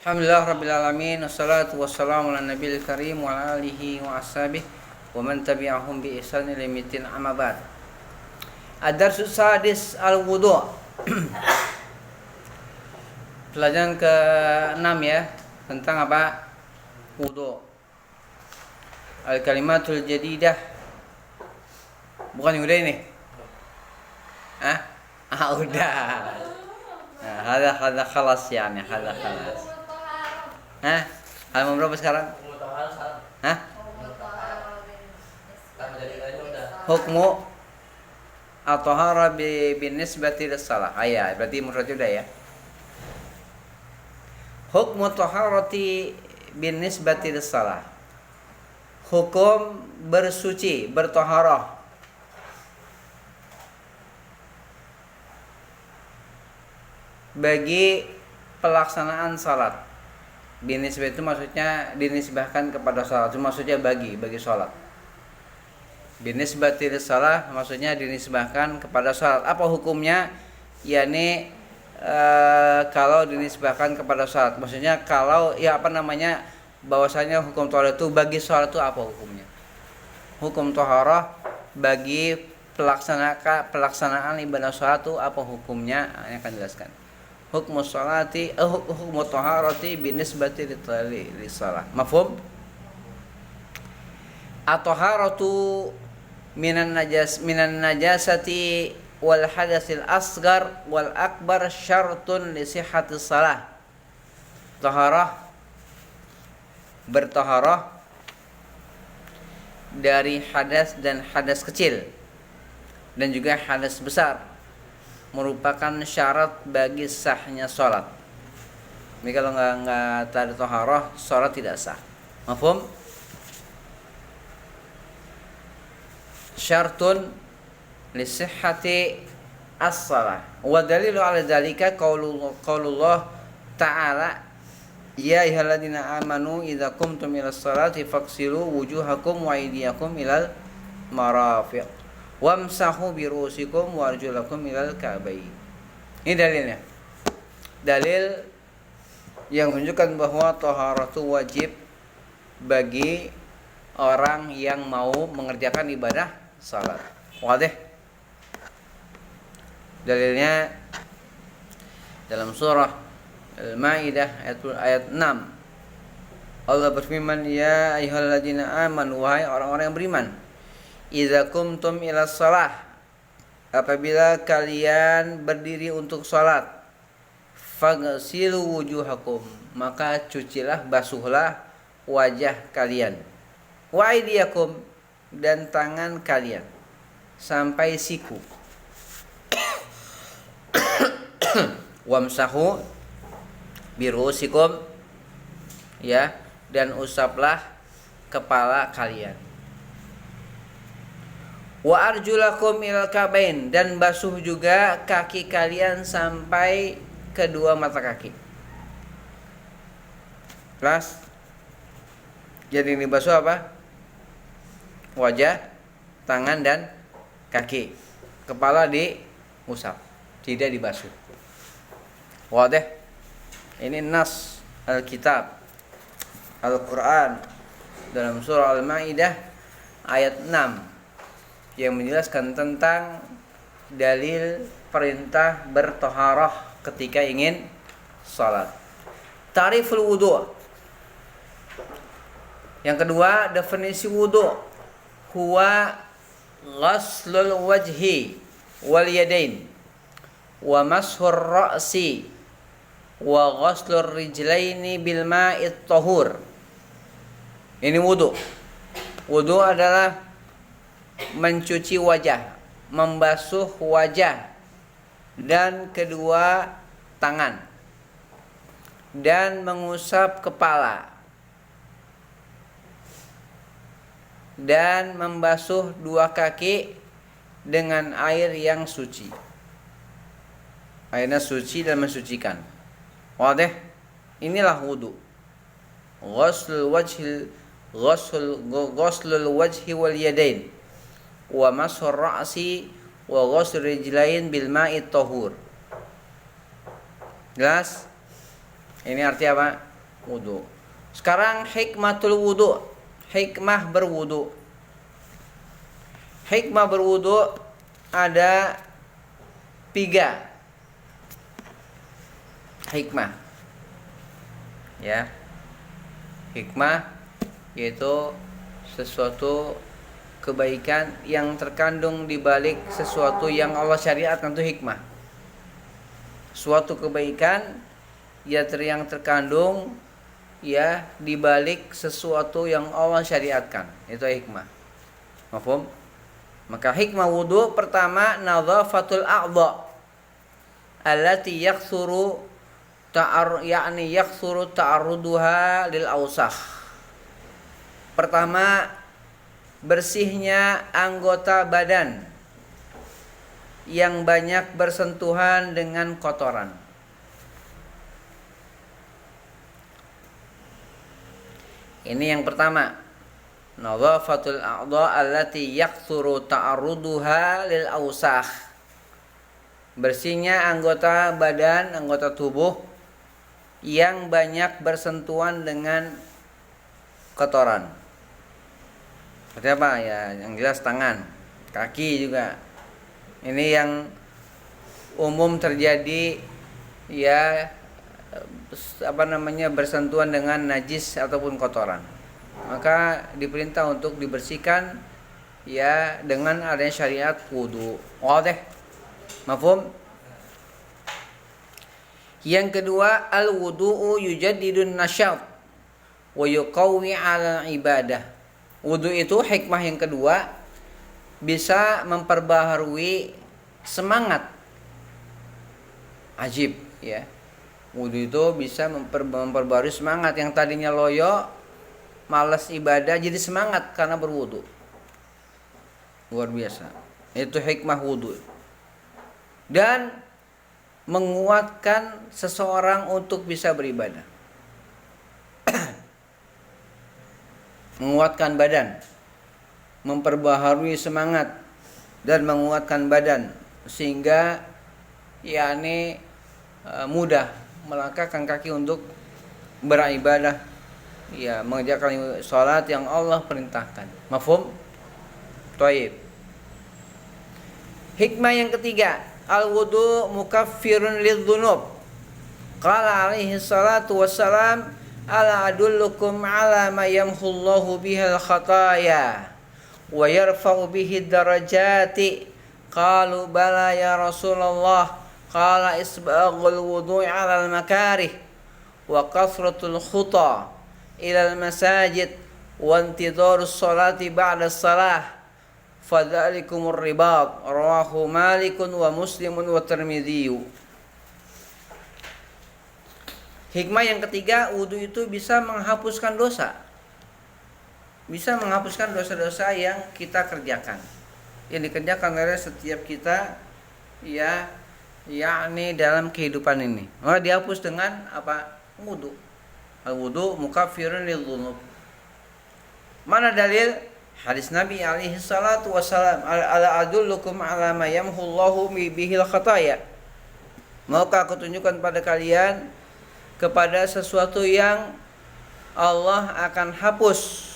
Alhamdulillah Rabbil Alamin. Wassalatu wassalamu ala nabiyil karim wa ala alihi wa ashabihi wa man tabi'ahum bi ihsan ila yaumil amma ba'd. Ad-darsus sadis al-wudu'. Pelajaran ke-6 ya, tentang apa? Wudu'. Al-kalimatul jadidah. Bukan yang udah ini? Hah? Udah. Nah, hada khalas yani, hada khalas. Hah? Halaman berapa sekarang? Hah? Hukmu at-tahara binisbati lis-shalah. Ya, berarti mufradnya udah ya. Hukmu at-taharati binisbati lis-shalah. Hukum bersuci, bertaharah bagi pelaksanaan salat. Binisbah itu maksudnya dinisbahkan kepada salat. Itu maksudnya bagi salat. Binisbatil salat maksudnya dinisbahkan kepada salat. Apa hukumnya? Yani kalau dinisbahkan kepada salat. Maksudnya kalau bahwasanya hukum taharah itu bagi salat itu apa hukumnya? Hukum taharah bagi pelaksanaan ibadah salat itu apa hukumnya? Ini akan dijelaskan. Hukmu sholati hukmu taharati binisbati lis-shalah. Mafhum? At-taharatu minan najasati wal hadatsil asghar wal akbar syartun li sihhatis shalah. Taharah, bertaharah dari hadas dan hadas kecil dan juga hadas besar merupakan syarat bagi sahnya sholat. Jadi kalau nggak ada taharah, sholat tidak sah. Mafhum? Syartun li sihhati as-shalah. Wa dalilu ala dzalika qaulullah ta'ala ya ayyuhalladzina amanu idza qumtum ilas sholati faghsilu wujuhakum wa aydiyakum ilal marafiq wamsahu birusikum warjulakum ilal ka'bayn. Ini dalilnya. Dalil yang menunjukkan bahwa taharatu wajib bagi orang yang mau mengerjakan ibadah salat. Wadih. Dalilnya dalam surah Al-Maidah ayat 6. Allah berfirman, ya ayyuhalladzina amanu, wahai orang-orang yang beriman, idza qumtum ilas shalah, apabila kalian berdiri untuk salat, faghsilu wujuhakum, maka cucilah, basuhlah wajah kalian, wa aydiyakum, dan tangan kalian sampai siku, wamsahu birusikum, ya, dan usaplah kepala kalian, wa arjulakum ilal ka'bain, dan basuh juga kaki kalian sampai kedua mata kaki. Kelas? Jadi ini basuh apa? Wajah, tangan, dan kaki. Kepala diusap, tidak dibasuh. Wadah? Ini nas Alkitab Al-Quran dalam surah Al-Maidah ayat 6 yang menjelaskan tentang dalil perintah bertaharah ketika ingin salat. Ta'riful wudu'. Yang kedua, definisi wudu'. Huwa ghaslul wajhi wal yadain wa mashur ra'si wa ghaslur rijlaini bil ma'it tahur. Ini wudu'. Wudu' adalah mencuci wajah, membasuh wajah dan kedua tangan, dan mengusap kepala, dan membasuh dua kaki dengan air yang suci. Airnya suci dan mensucikan. Wadah? Inilah wudu. Ghuslul wajhi wal yadain wa mashur ra'si wa ghusl rijlain bil ma'it tahur. Jelas? Ini arti apa? wudu. Sekarang hikmatul wudu, hikmah berwudu. Hikmah berwudu ada 3 hikmah. Ya. Hikmah yaitu sesuatu kebaikan yang terkandung di balik sesuatu yang Allah syariatkan, itu hikmah. Suatu kebaikan yang terkandung ya di balik sesuatu yang Allah syariatkan, itu hikmah. Mafhum? Maka hikmah wudu pertama nadzafatul a'dha allati yakthuru yakthuru ta'arruduha lil awsakh. Pertama, bersihnya anggota badan yang banyak bersentuhan dengan kotoran. Ini yang pertama. Nadzafatul a'dha allati yakthuru ta'arruduha lil awsakh. Bersihnya anggota badan, anggota tubuh yang banyak bersentuhan dengan kotoran. Seperti apa ya? Yang jelas tangan, kaki juga. Ini yang umum terjadi ya, bersentuhan dengan najis ataupun kotoran. Maka diperintah untuk dibersihkan ya dengan adanya syariat wudu. Wadah? Mafhum? Yang kedua, al-wudu'u yujaddidun nasyat wa yuqawwi 'ala ibadah. Wudu itu hikmah yang kedua, bisa memperbaharui semangat. Ajib ya. Wudu itu bisa memperbaharui semangat yang tadinya loyo, malas ibadah, jadi semangat karena berwudu. Luar biasa. Itu hikmah wudu. Dan menguatkan seseorang untuk bisa beribadah. Menguatkan badan, memperbaharui semangat dan menguatkan badan sehingga mudah melangkahkan kaki untuk beribadah, ya, mengerjakan salat yang Allah perintahkan. Mafhum? Thayyib. Hikmah yang ketiga, al-wudu mukaffirun lidz-dzunub. Qala alaihi salatu wassalam, ala adullukum ala ma yamhullahu bihal khataya wa yarfa'u bihi darajati. Qalu bala ya Rasulullah. Qala isbaghul wudu'i 'ala al-makarih wa kasratul khuta ila al-masajid wa intidharus salati ba'da as-salah. Fadzalikumur ribat. Rawahu Malikun wa Muslimun wa Tirmidzi. Hikmah yang ketiga, wudu itu bisa menghapuskan dosa. Bisa menghapuskan dosa-dosa yang kita kerjakan, yang dikerjakan oleh setiap kita ya, yakni dalam kehidupan ini. Maka dihapus dengan apa? Wudu. Al-wudu mukaffirun lidz-dzunub. Mana dalil? Hadis Nabi alaihi salatu wassalam, ala adullukum ala ma yamhullahu bihil khataya. Maka aku tunjukkan pada kalian kepada sesuatu yang Allah akan hapus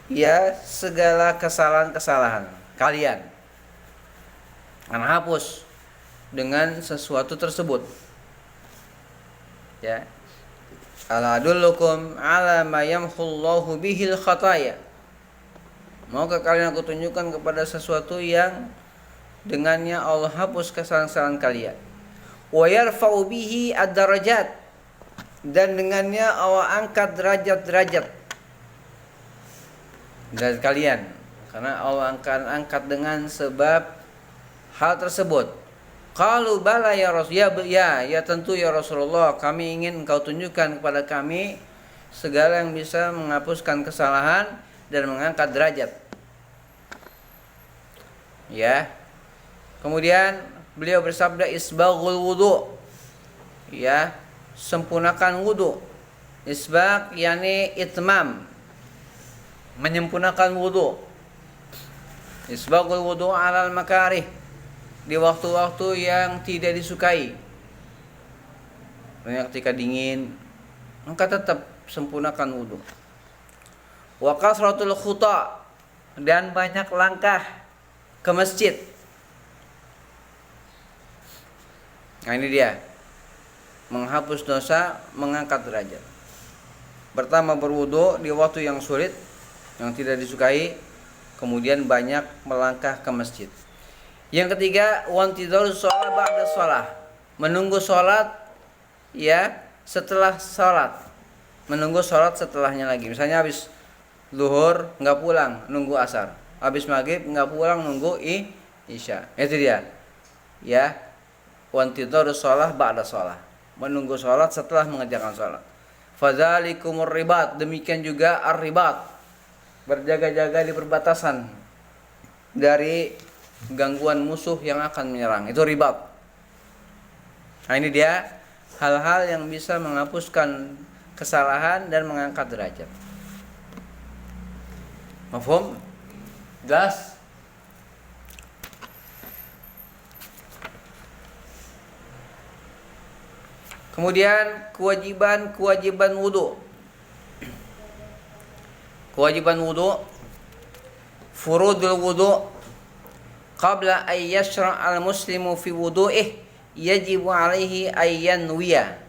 ya segala kesalahan-kesalahan kalian. Akan hapus dengan sesuatu tersebut. Ya. Ala adullukum ala ma yamhullahu bihil khataya. Maka kalian aku tunjukkan kepada sesuatu yang dengannya Allah hapus kesalahan-kesalahan kalian. Wa yarfa'u bihi ad-darajat, dan dengannya Allah angkat derajat-derajat dari kalian, karena Allah akan angkat dengan sebab hal tersebut. Qalu bala ya Rasul, ya tentu ya Rasulullah, kami ingin engkau tunjukkan kepada kami segala yang bisa menghapuskan kesalahan dan mengangkat derajat. Ya. Kemudian beliau bersabda isbaghul wudu. Ya, sempurnakan wudu. Isbagh yakni itmam, menyempurnakan wudu. Isbaghul wudu 'alal makarih, di waktu-waktu yang tidak disukai. Ketika dingin, maka tetap sempurnakan wudu. Wa kasratul khuta, dan banyak langkah ke masjid. Nah ini dia, menghapus dosa, mengangkat derajat. Pertama, berwudu di waktu yang sulit, yang tidak disukai. Kemudian banyak melangkah ke masjid. Yang ketiga, wantidharus shalah ba'da shalah, menunggu sholat ya setelah sholat, menunggu sholat setelahnya lagi. Misalnya habis zuhur nggak pulang, nunggu asar. Habis maghrib nggak pulang, nunggu isya. Itu dia ya, wantidharus shalah ba'da shalah, menunggu sholat setelah mengerjakan sholat. Fadzalikumur ribat, demikian juga ar-ribat, berjaga-jaga di perbatasan dari gangguan musuh yang akan menyerang. Itu ribat. Nah ini dia hal-hal yang bisa menghapuskan kesalahan dan mengangkat derajat. Mafhum? Jelas? Kemudian kewajiban wudu. Kewajiban wudu, furudul wudu, qabla an yashra' al-muslimu fi wudu'ih yajibu alaihi ayyan nuwiya,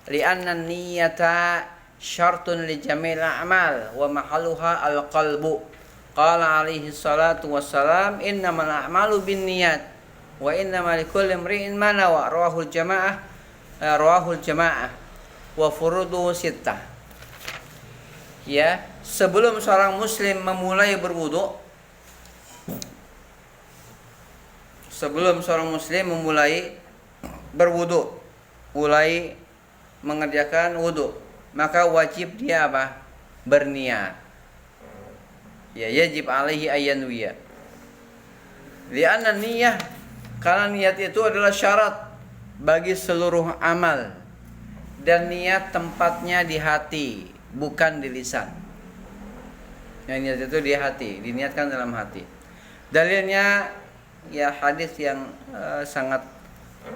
li'anna niyyata syartun li jamil a'mal wa mahalluha al-qalbu. Qala alaihi salatu wassalam, innamal a'malu binniyat wa innamal likulli imri'in ma nawa. Rawahul jamaah wa furudu sittah. Ya, sebelum seorang muslim memulai berwudu, mulai mengerjakan wudu, maka wajib dia apa? Berniat. Ya, yajib alaihi ayyanwiya. Li'anna niyyah, karena niat itu adalah syarat bagi seluruh amal, dan niat tempatnya di hati, bukan di lisan. Yang niat itu di hati, diniatkan dalam hati. Dalilnya ya hadis yang sangat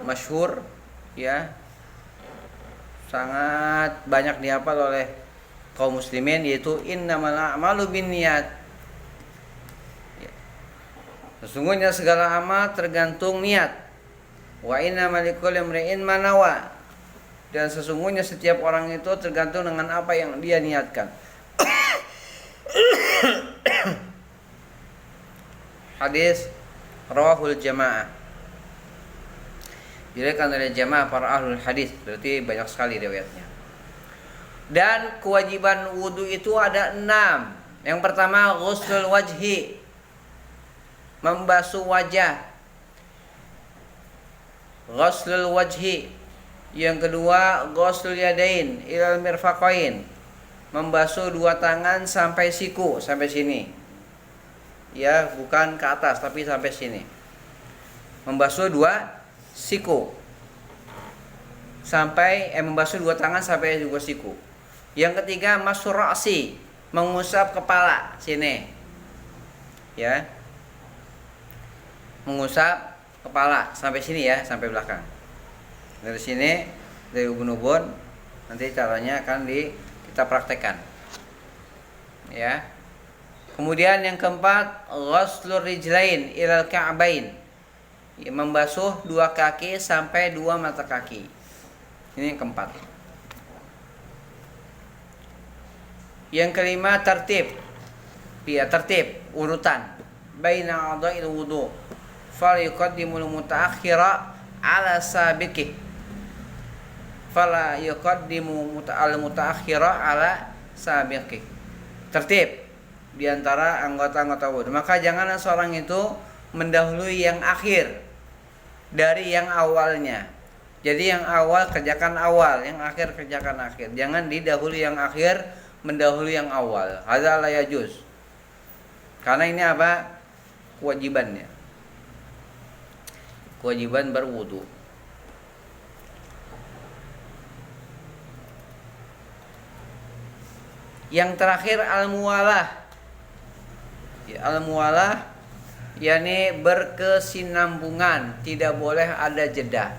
masyhur, ya, sangat banyak dihafal oleh kaum muslimin, yaitu innamal a'malu binniyat. Sesungguhnya segala amal tergantung niat. Wa innamal likulli imri'in ma nawa. Dan sesungguhnya setiap orang itu tergantung dengan apa yang dia niatkan. Hadis rawahul jamaah, diriwayatkan oleh jamaah para ahlul hadis, berarti banyak sekali riwayatnya. Dan kewajiban wudu itu ada 6. Yang pertama, ghuslul wajhi, membasuh wajah. Ghuslul wajhi. Yang kedua, ghuslul yadain ilal mirfaqain, membasuh 2 tangan sampai siku, sampai sini. Ya, bukan ke atas tapi sampai sini. Membasuh 2 siku. Membasuh 2 tangan sampai juga siku. Yang ketiga, masur ra'si, mengusap kepala sini. Ya. Mengusap kepala sampai sini ya, sampai belakang. Dari sini, dari ubun-ubun, nanti caranya akan kita praktekkan. Ya. Kemudian yang keempat, ghuslur rijlain ilal ka'bain, membasuh 2 kaki sampai 2 mata kaki. Ini yang keempat. Yang kelima, tertib urutan baina a'dha'il wudu, fal yuqaddimul mutaakhira ala sabiqih, fala yuqaddimu al mutaakhira ala sabiqih. Tertib di antara anggota-anggota wudu, maka janganlah seorang itu mendahului yang akhir dari yang awalnya. Jadi yang awal kerjakan awal, yang akhir kerjakan akhir. Jangan didahului yang akhir mendahului yang awal. Hadza la yajuz. Karena ini apa? Kewajibannya. Kewajiban berwudu. Yang terakhir, al-muwalah. Al-muwalah yakni berkesinambungan, tidak boleh ada jeda.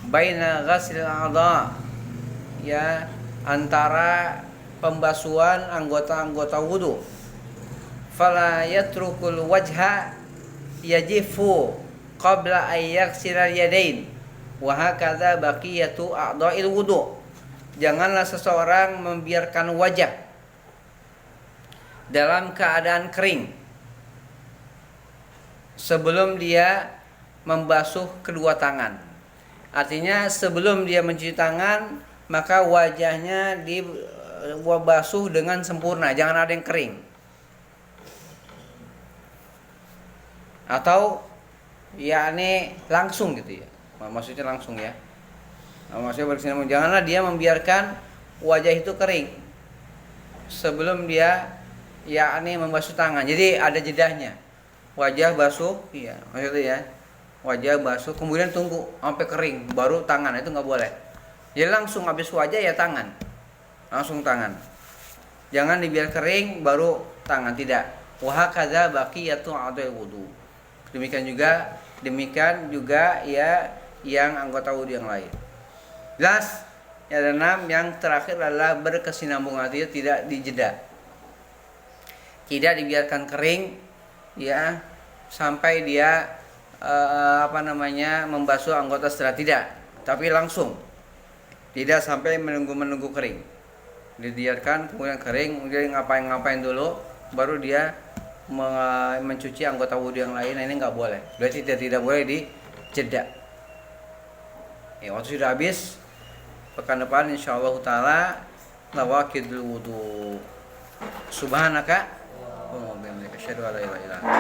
Baina ghasil a'dha, ya antara pembasuhan anggota-anggota wudu. Fala yatrukul wajha yajifu qabla an yaghsila yadain wa hakadha baqiyatu a'dha'il wudu. Janganlah seseorang membiarkan wajah dalam keadaan kering sebelum dia membasuh kedua tangan. Artinya sebelum dia mencuci tangan, maka wajahnya dibasuh dengan sempurna, jangan ada yang kering. Atau yakni langsung gitu ya. Maksudnya langsung ya. Maksudnya berkesinambungan, janganlah dia membiarkan wajah itu kering sebelum dia yakni membasuh tangan. Jadi ada jedahnya. Wajah basuh, iya, maksudnya ya. Wajah basuh, kemudian tunggu sampai kering, baru tangan, itu nggak boleh. Jadi langsung habis wajah ya tangan, langsung tangan. Jangan dibiar kering baru tangan, tidak. Wahakadha baqiyatu a'dha'il wudu. Demikian juga ya yang anggota wudu yang lain. Jelas. Yang keenam, yang terakhir adalah berkesinambungan, artinya tidak dijeda. Tidak dibiarkan kering ya sampai dia membasuh anggota setelah, tidak, tapi langsung. Tidak sampai menunggu kering. Dibiarkan kemudian kering, kemudian ngapain dulu baru dia mencuci anggota wudu yang lain. Nah, ini nggak boleh. Berarti tidak boleh dijeda. Ya, waktu sudah habis. Pekan depan insyaallah taala nawaqidul wudu. Subhanaka wa bihamdika asyhadu an la ilaha illa anta